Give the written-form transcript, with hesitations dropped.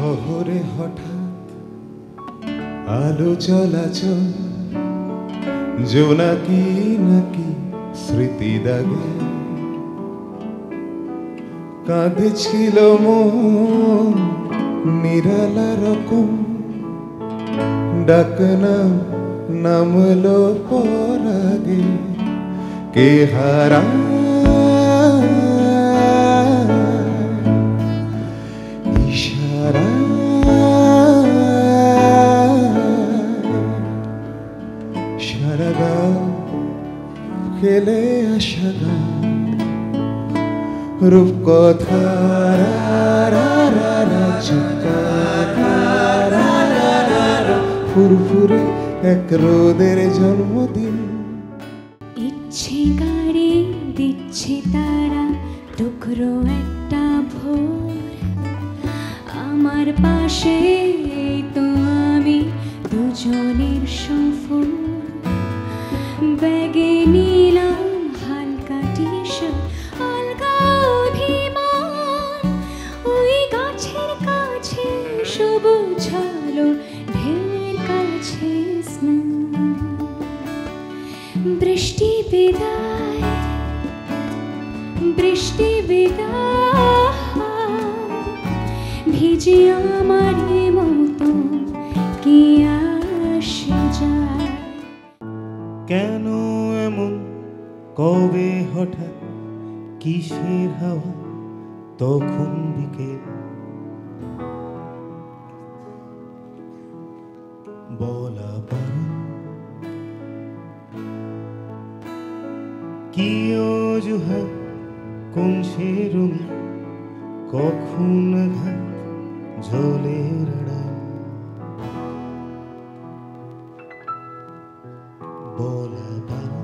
শহরে হঠাৎ আলো চলাচল, জোনাকি নাকি স্মৃতি দাগে কাঁদেছিল মন নিরালা রকম, ডাকনা নামলো পরাগে কে হারা ইশারা সারা গাও খেলে আসা গা রূপকথা ফুরফুরে এক রোদের জন্মদিন। ইচ্ছে গাড়ি দিচ্ছে তারা টুকরো একটা ভোর, আমার পাশে তো আমি দুজনের সফর, ব্যাগে নিলাম হালকা টি-শার্ট, আলগা অভিমান, ওই গাছের কাছে সবুজ আলো ঢের কাছে স্নান, বৃষ্টি বিদায় বৃষ্টি বিদায়, ভিজে আমার মতো কি আসে যায়। কেন এমন কবে হঠাৎ কিসের হাওয়া তখন বিকেল, বলা পারে কি অজুহাত কোন সে রঙে কখন ঘাত জলের আড়ায়, বলা পারে